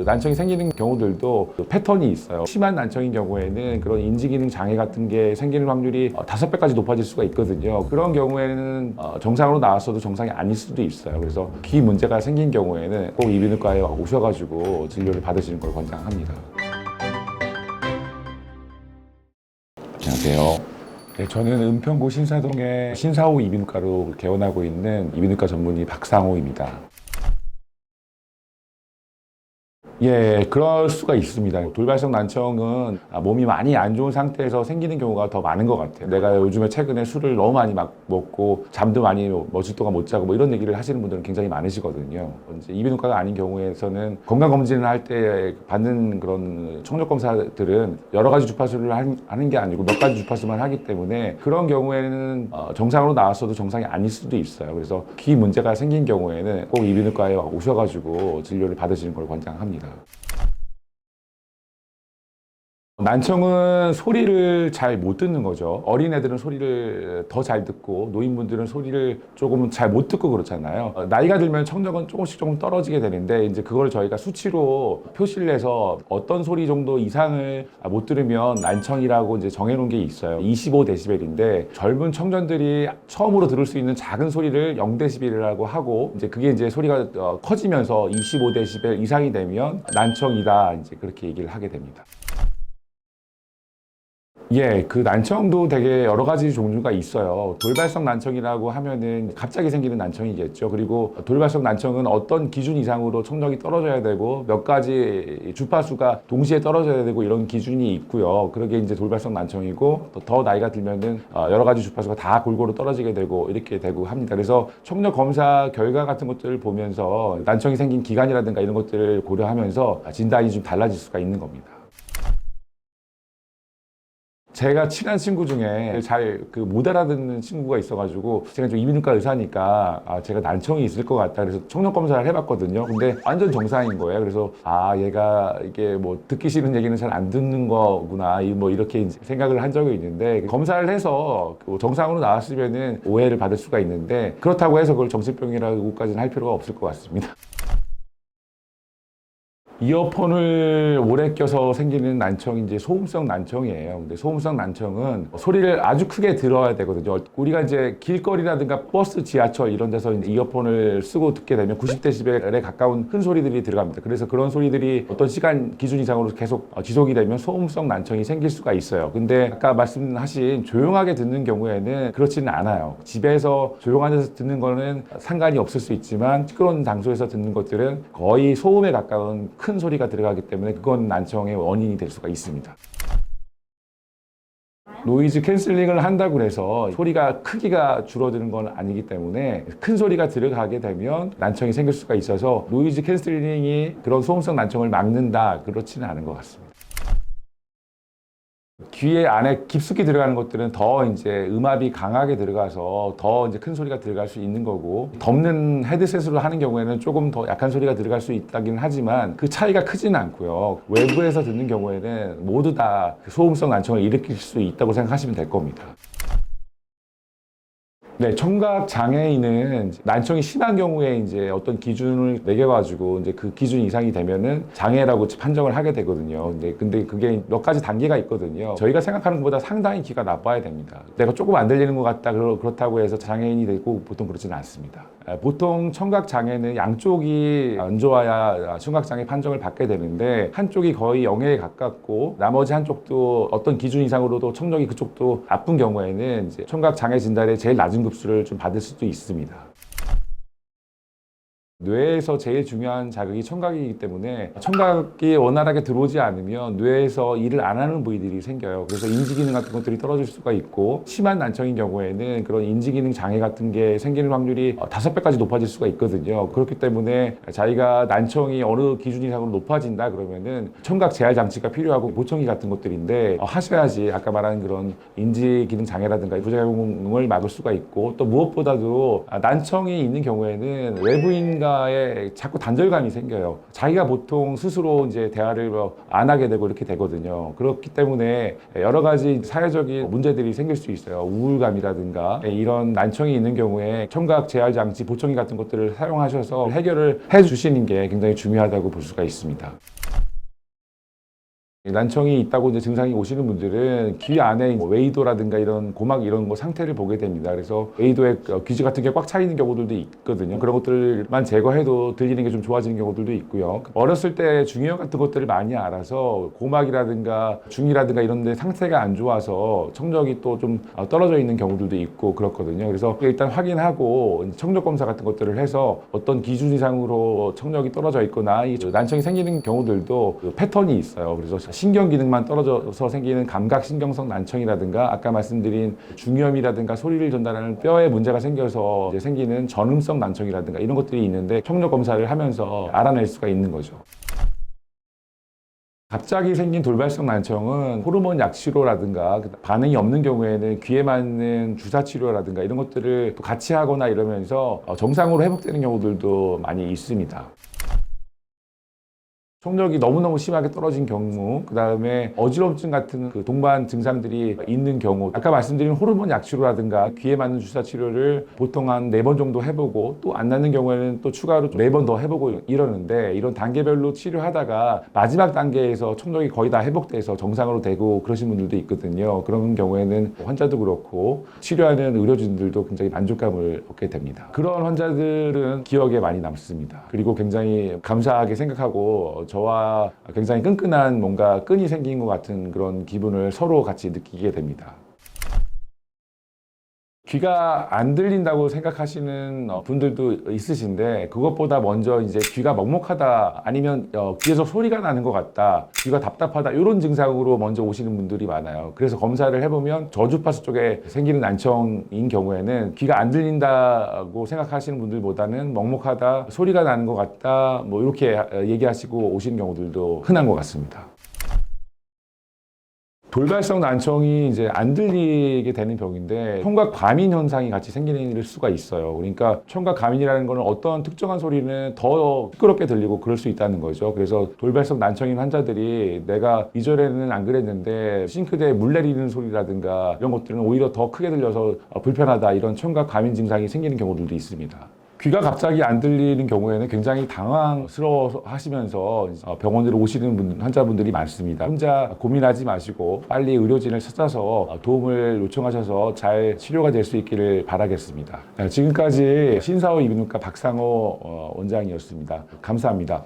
난청이 생기는 경우들도 패턴이 있어요. 심한 난청인 경우에는 그런 인지기능 장애 같은 게 생기는 확률이 5배까지 높아질 수가 있거든요. 그런 경우에는 정상으로 나왔어도 정상이 아닐 수도 있어요. 그래서 귀 문제가 생긴 경우에는 꼭 이비인후과에 오셔가지고 진료를 받으시는 걸 권장합니다. 안녕하세요. 네, 저는 은평구 신사동의 신사호 이비인후과로 개원하고 있는 이비인후과 전문의 박상호입니다. 예, 그럴 수가 있습니다. 돌발성 난청은 몸이 많이 안 좋은 상태에서 생기는 경우가 더 많은 것 같아요. 내가 요즘에 최근에 술을 너무 많이 먹고 잠도 많이 며칠 동안 못 자고 뭐 이런 얘기를 하시는 분들은 굉장히 많으시거든요. 이제 이비인후과가 아닌 경우에서는 건강검진을 할 때 받는 그런 청력검사들은 여러 가지 주파수를 하는 게 아니고 몇 가지 주파수만 하기 때문에 그런 경우에는 정상으로 나왔어도 정상이 아닐 수도 있어요. 그래서 귀 문제가 생긴 경우에는 꼭 이비인후과에 오셔가지고 진료를 받으시는 걸 권장합니다. 난청은 소리를 잘 못 듣는 거죠. 어린애들은 소리를 더 잘 듣고 노인분들은 소리를 조금 잘 못 듣고 그렇잖아요. 나이가 들면 청력은 조금씩 조금 떨어지게 되는데 이제 그걸 저희가 수치로 표시를 해서 어떤 소리 정도 이상을 못 들으면 난청이라고 이제 정해놓은 게 있어요. 25dB인데 젊은 청년들이 처음으로 들을 수 있는 작은 소리를 0dB라고 하고 이제 그게 이제 소리가 커지면서 25dB 이상이 되면 난청이다 이제 그렇게 얘기를 하게 됩니다. 예, 그 난청도 되게 여러 가지 종류가 있어요. 돌발성 난청이라고 하면은 갑자기 생기는 난청이겠죠. 그리고 돌발성 난청은 어떤 기준 이상으로 청력이 떨어져야 되고 몇 가지 주파수가 동시에 떨어져야 되고 이런 기준이 있고요. 그러게 이제 돌발성 난청이고 더 나이가 들면은 여러 가지 주파수가 다 골고루 떨어지게 되고 이렇게 되고 합니다. 그래서 청력 검사 결과 같은 것들을 보면서 난청이 생긴 기간이라든가 이런 것들을 고려하면서 진단이 좀 달라질 수가 있는 겁니다. 제가 친한 친구 중에 잘 못 알아듣는 친구가 있어가지고 제가 좀 이비인후과 의사니까 제가 난청이 있을 것 같다 그래서 청력 검사를 해봤거든요. 근데 완전 정상인 거예요. 그래서 얘가 이게 뭐 듣기 싫은 얘기는 잘 안 듣는 거구나 뭐 이렇게 이제 생각을 한 적이 있는데 검사를 해서 정상으로 나왔으면은 오해를 받을 수가 있는데 그렇다고 해서 그걸 정신병이라고까지는 할 필요가 없을 것 같습니다. 이어폰을 오래 껴서 생기는 난청이 이제 소음성 난청이에요. 근데 소음성 난청은 소리를 아주 크게 들어야 되거든요. 우리가 이제 길거리라든가 버스, 지하철 이런 데서 이제 이어폰을 쓰고 듣게 되면 90dB에 가까운 큰 소리들이 들어갑니다. 그래서 그런 소리들이 어떤 시간 기준 이상으로 계속 지속이 되면 소음성 난청이 생길 수가 있어요. 근데 아까 말씀하신 조용하게 듣는 경우에는 그렇지는 않아요. 집에서 조용한 데서 듣는 거는 상관이 없을 수 있지만 시끄러운 장소에서 듣는 것들은 거의 소음에 가까운 큰 소리가 들어가기 때문에 그건 난청의 원인이 될 수가 있습니다. 노이즈 캔슬링을 한다고 해서 소리가 크기가 줄어드는 건 아니기 때문에 큰 소리가 들어가게 되면 난청이 생길 수가 있어서 노이즈 캔슬링이 그런 소음성 난청을 막는다 그렇지는 않은 것 같습니다. 귀에 안에 깊숙이 들어가는 것들은 더 이제 음압이 강하게 들어가서 더 이제 큰 소리가 들어갈 수 있는 거고 덮는 헤드셋으로 하는 경우에는 조금 더 약한 소리가 들어갈 수 있다긴 하지만 그 차이가 크지는 않고요. 외부에서 듣는 경우에는 모두 다 소음성 난청을 일으킬 수 있다고 생각하시면 될 겁니다. 네, 청각 장애인은 난청이 심한 경우에 이제 어떤 기준을 매겨가지고 이제 그 기준 이상이 되면은 장애라고 판정을 하게 되거든요. 근데 그게 몇 가지 단계가 있거든요. 저희가 생각하는 것보다 상당히 귀가 나빠야 됩니다. 내가 조금 안 들리는 것 같다 그렇다고 해서 장애인이 되고 보통 그렇지는 않습니다. 보통 청각 장애는 양쪽이 안 좋아야 청각 장애 판정을 받게 되는데 한쪽이 거의 0에 가깝고 나머지 한쪽도 어떤 기준 이상으로도 청력이 그쪽도 나쁜 경우에는 이제 청각 장애 진단의 제일 낮은 급수를 좀 받을 수도 있습니다. 뇌에서 제일 중요한 자극이 청각이기 때문에 청각이 원활하게 들어오지 않으면 뇌에서 일을 안 하는 부위들이 생겨요. 그래서 인지기능 같은 것들이 떨어질 수가 있고 심한 난청인 경우에는 그런 인지기능 장애 같은 게 생기는 확률이 5배까지 높아질 수가 있거든요. 그렇기 때문에 자기가 난청이 어느 기준 이상으로 높아진다 그러면은 청각 재활 장치가 필요하고 보청기 같은 것들인데 하셔야지 아까 말한 그런 인지기능 장애라든가 부작용을 막을 수가 있고 또 무엇보다도 난청이 있는 경우에는 외부인과 대화에 자꾸 단절감이 생겨요. 자기가 보통 스스로 이제 대화를 안 하게 되고 이렇게 되거든요. 그렇기 때문에 여러 가지 사회적인 문제들이 생길 수 있어요. 우울감이라든가 이런 난청이 있는 경우에 청각 재활 장치, 보청기 같은 것들을 사용하셔서 해결을 해 주시는 게 굉장히 중요하다고 볼 수가 있습니다. 난청이 있다고 이제 증상이 오시는 분들은 귀 안에 웨이도라든가 이런 고막 이런 거 상태를 보게 됩니다. 그래서 웨이도에 귀지 같은 게 꽉 차 있는 경우들도 있거든요. 그런 것들만 제거해도 들리는 게 좀 좋아지는 경우들도 있고요. 어렸을 때 중이염 같은 것들을 많이 알아서 고막이라든가 중이라든가 이런 데 상태가 안 좋아서 청력이 또 좀 떨어져 있는 경우들도 있고 그렇거든요. 그래서 일단 확인하고 청력 검사 같은 것들을 해서 어떤 기준 이상으로 청력이 떨어져 있거나 이 난청이 생기는 경우들도 패턴이 있어요. 그래서 신경 기능만 떨어져서 생기는 감각신경성 난청이라든가 아까 말씀드린 중이염이라든가 소리를 전달하는 뼈에 문제가 생겨서 이제 생기는 전음성 난청이라든가 이런 것들이 있는데 청력 검사를 하면서 알아낼 수가 있는 거죠. 갑자기 생긴 돌발성 난청은 호르몬 약 치료라든가 반응이 없는 경우에는 귀에 맞는 주사 치료라든가 이런 것들을 또 같이 하거나 이러면서 정상으로 회복되는 경우들도 많이 있습니다. 청력이 너무너무 심하게 떨어진 경우, 그 다음에 어지럼증 같은 그 동반 증상들이 있는 경우, 아까 말씀드린 호르몬 약치료라든가 귀에 맞는 주사 치료를 보통 한 4번 정도 해보고 또 안 낫는 경우에는 또 추가로 4번 더 해보고 이러는데 이런 단계별로 치료하다가 마지막 단계에서 청력이 거의 다 회복돼서 정상으로 되고 그러신 분들도 있거든요. 그런 경우에는 환자도 그렇고 치료하는 의료진들도 굉장히 만족감을 얻게 됩니다. 그런 환자들은 기억에 많이 남습니다. 그리고 굉장히 감사하게 생각하고 저와 굉장히 끈끈한 뭔가 끈이 생긴 것 같은 그런 기분을 서로 같이 느끼게 됩니다. 귀가 안 들린다고 생각하시는 분들도 있으신데 그것보다 먼저 이제 귀가 먹먹하다 아니면 귀에서 소리가 나는 것 같다, 귀가 답답하다 이런 증상으로 먼저 오시는 분들이 많아요. 그래서 검사를 해보면 저주파수 쪽에 생기는 난청인 경우에는 귀가 안 들린다고 생각하시는 분들보다는 먹먹하다, 소리가 나는 것 같다 뭐 이렇게 얘기하시고 오시는 경우들도 흔한 것 같습니다. 돌발성 난청이 이제 안 들리게 되는 병인데 청각 과민 현상이 같이 생기는 수가 있어요. 그러니까 청각 과민이라는 거는 어떤 특정한 소리는 더 시끄럽게 들리고 그럴 수 있다는 거죠. 그래서 돌발성 난청인 환자들이 내가 이전에는 안 그랬는데 싱크대에 물 내리는 소리라든가 이런 것들은 오히려 더 크게 들려서 불편하다, 이런 청각 과민 증상이 생기는 경우들도 있습니다. 귀가 갑자기 안 들리는 경우에는 굉장히 당황스러워 하시면서 병원으로 오시는 환자분들이 많습니다. 혼자 고민하지 마시고 빨리 의료진을 찾아서 도움을 요청하셔서 잘 치료가 될 수 있기를 바라겠습니다. 지금까지 신사후 이비인후과 박상호 원장이었습니다. 감사합니다.